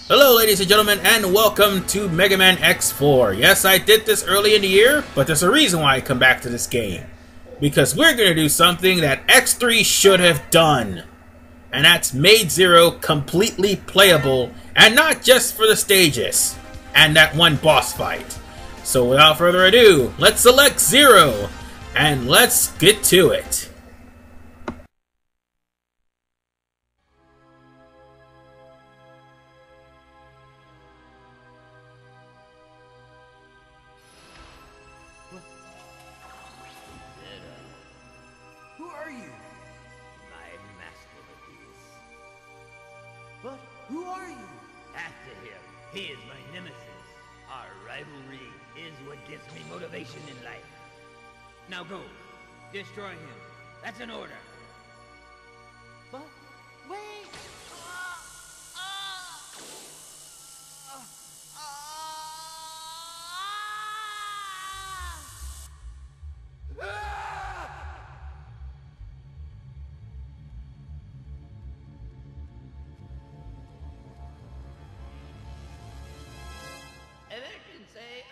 Hello ladies and gentlemen, and welcome to Mega Man X4. Yes, I did this early in the year, but there's a reason why I come back to this game. Because we're going to do something that X3 should have done. And that's made Zero completely playable, and not just for the stages, and that one boss fight. So without further ado, let's select Zero, and let's get to it. Who are you? My masterpiece. But who are you? After him, he is my nemesis. Our rivalry is what gives me motivation in life. Now go. Destroy him. That's an order. But wait!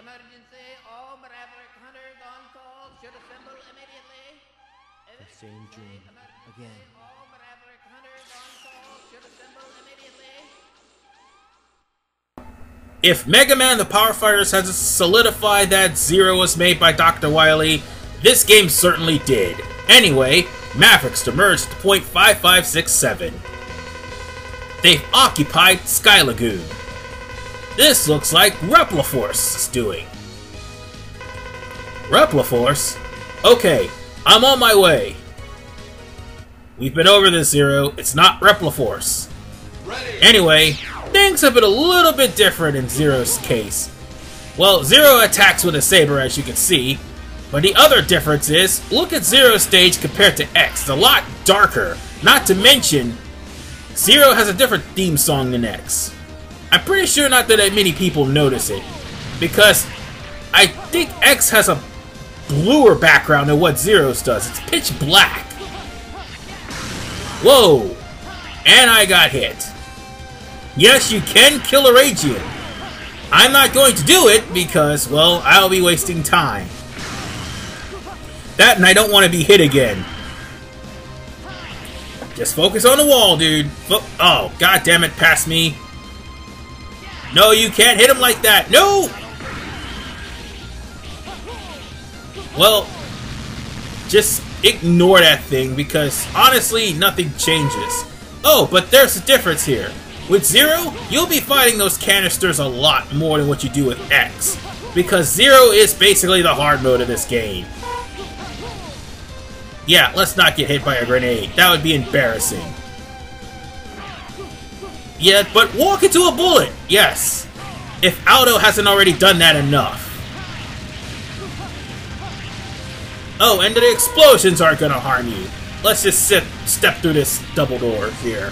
Emergency, all Maverick hunters on call should assemble immediately. The same dream again. All Maverick hunters on call should assemble immediately. If Mega Man the Power Fighters has solidified that Zero was made by Dr. Wily, this game certainly did. Anyway, Mavericks emerged at point 5567. They've occupied Sky Lagoon. This looks like Repliforce is doing. Repliforce? Okay, I'm on my way. We've been over this, Zero. It's not Repliforce. Anyway, things have been a little bit different in Zero's case. Well, Zero attacks with a saber, as you can see. But the other difference is, look at Zero's stage compared to X. It's a lot darker. Not to mention, Zero has a different theme song than X. I'm pretty sure not that many people notice it, because I think X has a bluer background than what Zero's does. It's pitch black. Whoa! And I got hit. Yes, you can kill a Ragian. I'm not going to do it because, well, I'll be wasting time. That and I don't want to be hit again. Just focus on the wall, dude. Oh, god damn it, past me. No, you can't hit him like that! No! Well, just ignore that thing, because honestly, nothing changes. Oh, but there's a difference here. With Zero, you'll be fighting those canisters a lot more than what you do with X, because Zero is basically the hard mode of this game. Yeah, let's not get hit by a grenade. That would be embarrassing. Yeah, but walk into a bullet! Yes. If Aldo hasn't already done that enough. Oh, and the explosions aren't gonna harm you. Let's just step through this double door here.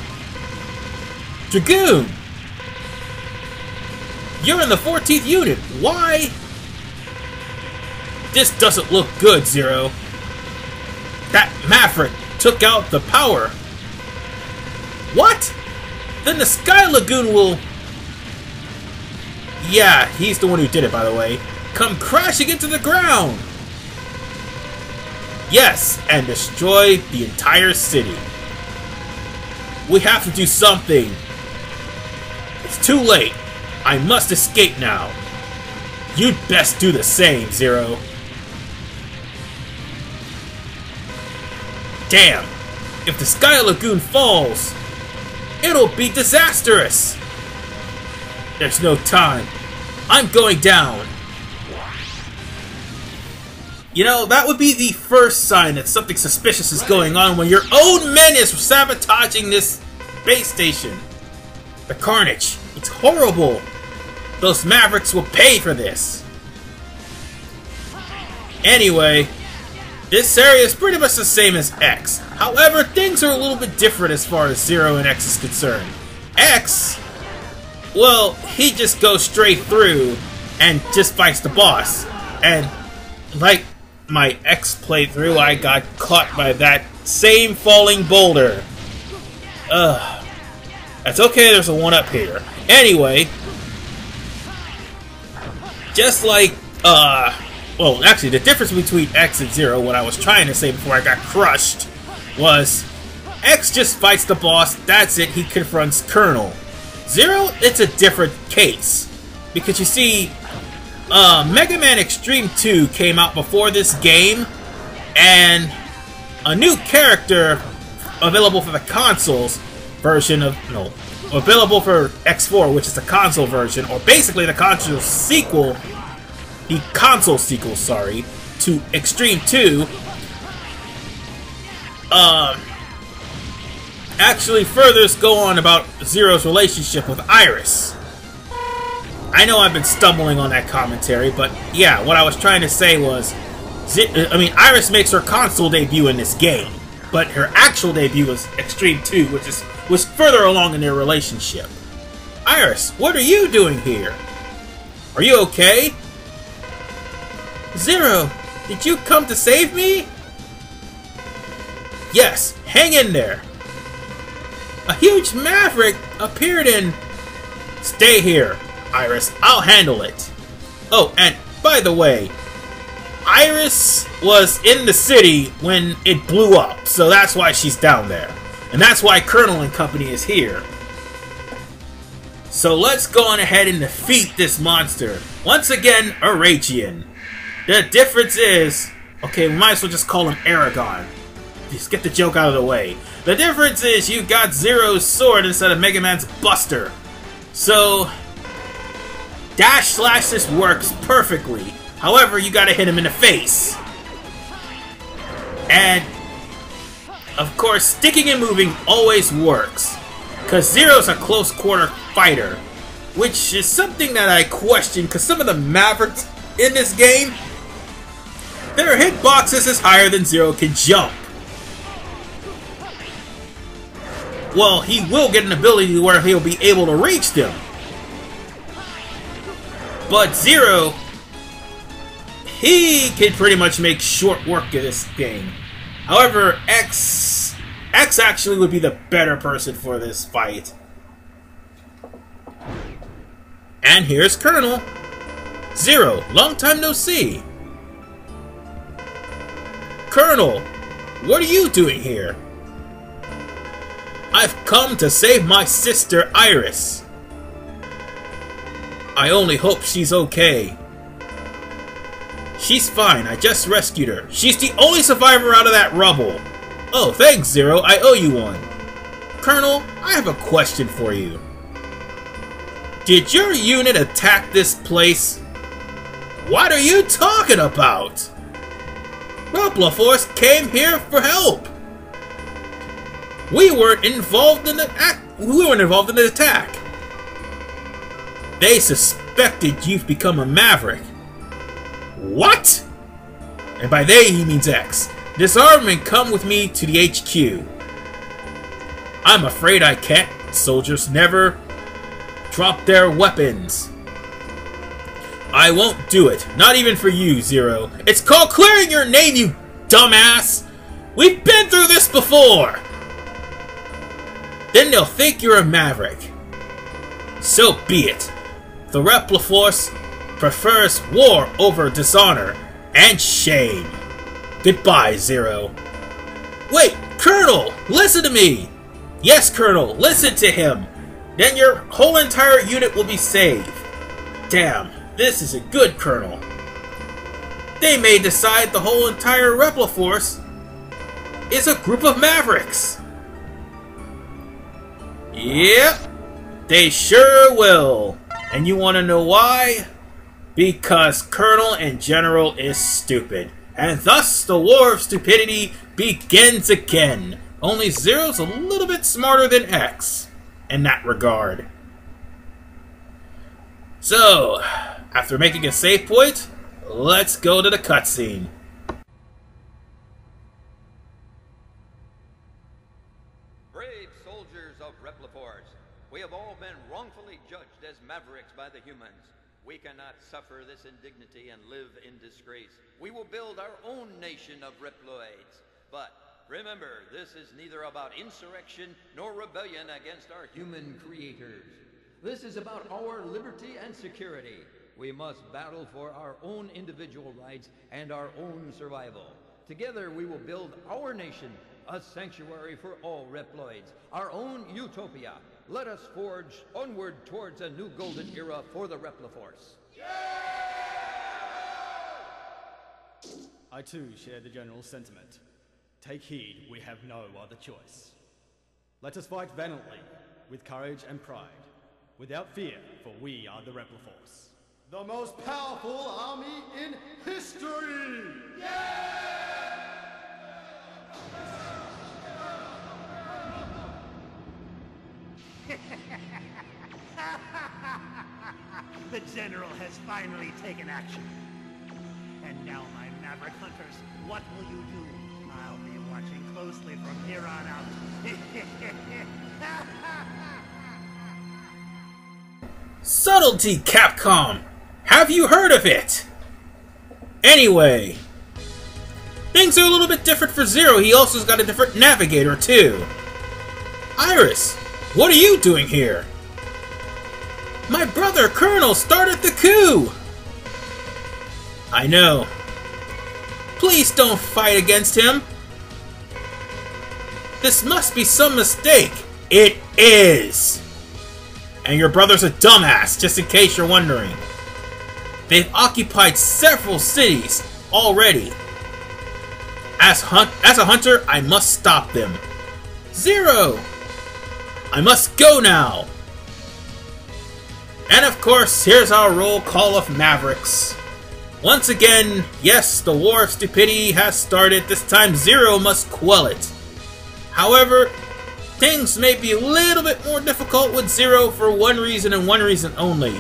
Dragoon! You're in the 14th unit. Why? This doesn't look good, Zero. That Maverick took out the power. What? Then the Sky Lagoon will... Yeah, he's the one who did it, by the way. Come crashing into the ground! Yes, and destroy the entire city. We have to do something. It's too late. I must escape now. You'd best do the same, Zero. Damn! If the Sky Lagoon falls, it'll be disastrous! There's no time. I'm going down. You know, that would be the first sign that something suspicious is going on when your own men is sabotaging this base station. The carnage. It's horrible. Those Mavericks will pay for this. Anyway, this area is pretty much the same as X. However, things are a little bit different as far as Zero and X is concerned. X, well, he just goes straight through and just fights the boss. And like my X playthrough, I got caught by that same falling boulder. That's okay, there's a one-up here. Anyway, just like, well, actually, the difference between X and Zero, what I was trying to say before I got crushed, was X just fights the boss, that's it, he confronts Colonel. Zero, it's a different case. Because you see, Mega Man Extreme 2 came out before this game, and a new character available for the consoles version of, no, available for X4, which is the console version, or basically the console sequel, sorry, to Extreme 2, actually furthers go on about Zero's relationship with Iris. I know I've been stumbling on that commentary, but yeah, what I was trying to say was, Iris makes her console debut in this game, but her actual debut was Extreme 2, which was further along in their relationship. Iris, what are you doing here? Are you okay? Zero, did you come to save me? Yes, hang in there. A huge maverick appeared in... Stay here, Iris. I'll handle it. Oh, and by the way, Iris was in the city when it blew up, so that's why she's down there. And that's why Colonel and company is here. So let's go on ahead and defeat this monster. Once again, Arachian. The difference is... Okay, we might as well just call him Aragon. Just get the joke out of the way. The difference is you got Zero's sword instead of Mega Man's Buster. So, dash slash this works perfectly. However, you gotta hit him in the face. And, of course, sticking and moving always works. Because Zero's a close quarter fighter. Which is something that I question, because some of the Mavericks in this game, their hitboxes is higher than Zero can jump. Well, he will get an ability where he'll be able to reach them. But Zero, he can pretty much make short work of this game. However, X actually would be the better person for this fight. And here's Colonel. Zero, long time no see. Colonel, what are you doing here? I've come to save my sister Iris. I only hope she's okay. She's fine, I just rescued her. She's the only survivor out of that rubble. Oh, thanks, Zero, I owe you one. Colonel, I have a question for you. Did your unit attack this place? What are you talking about? Repliforce came here for help. We weren't involved in the attack. They suspected you've become a Maverick. What? And by they, he means X. Disarm and come with me to the HQ. I'm afraid I can't. Soldiers never drop their weapons. I won't do it. Not even for you, Zero. It's called clearing your name, you dumbass! We've been through this before! Then they'll think you're a Maverick. So be it. The Repliforce prefers war over dishonor and shame. Goodbye, Zero. Wait, Colonel! Listen to me! Yes, Colonel, listen to him! Then your whole entire unit will be saved. Damn, this is a good Colonel. They may decide the whole entire Repliforce is a group of Mavericks. Yep, they sure will. And you want to know why? Because Colonel and General is stupid. And thus the War of Stupidity begins again. Only Zero's a little bit smarter than X in that regard. So, after making a save point, let's go to the cutscene. Brave soldiers of Repliforce, we have all been wrongfully judged as Mavericks by the humans. We cannot suffer this indignity and live in disgrace. We will build our own nation of Reploids. But remember, this is neither about insurrection nor rebellion against our human creators. This is about our liberty and security. We must battle for our own individual rights and our own survival. Together we will build our nation, a sanctuary for all Reploids, our own utopia. Let us forge onward towards a new golden era for the Repliforce. I too share the general sentiment. Take heed, we have no other choice. Let us fight valiantly, with courage and pride, without fear, for we are the Repliforce. The most powerful army in history! The General has finally taken action. And now, my Maverick Hunters, what will you do? I'll be watching closely from here on out. Subtlety, Capcom! Have you heard of it? Anyway, things are a little bit different for Zero. He also's got a different navigator, too. Iris, what are you doing here? My brother, Colonel, started the coup! I know. Please don't fight against him. This must be some mistake. It is. And your brother's a dumbass, just in case you're wondering. They've occupied several cities already. As a hunter, I must stop them. Zero! I must go now! And of course, here's our roll call of Mavericks. Once again, yes, the War of Stupidity has started. This time Zero must quell it. However, things may be a little bit more difficult with Zero for one reason and one reason only.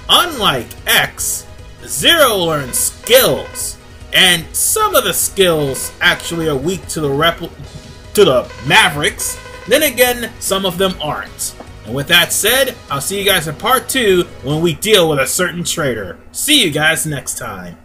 Unlike X, Zero learns skills, and some of the skills actually are weak to the Mavericks. Then again, some of them aren't. And with that said, I'll see you guys in part 2 when we deal with a certain traitor. See you guys next time.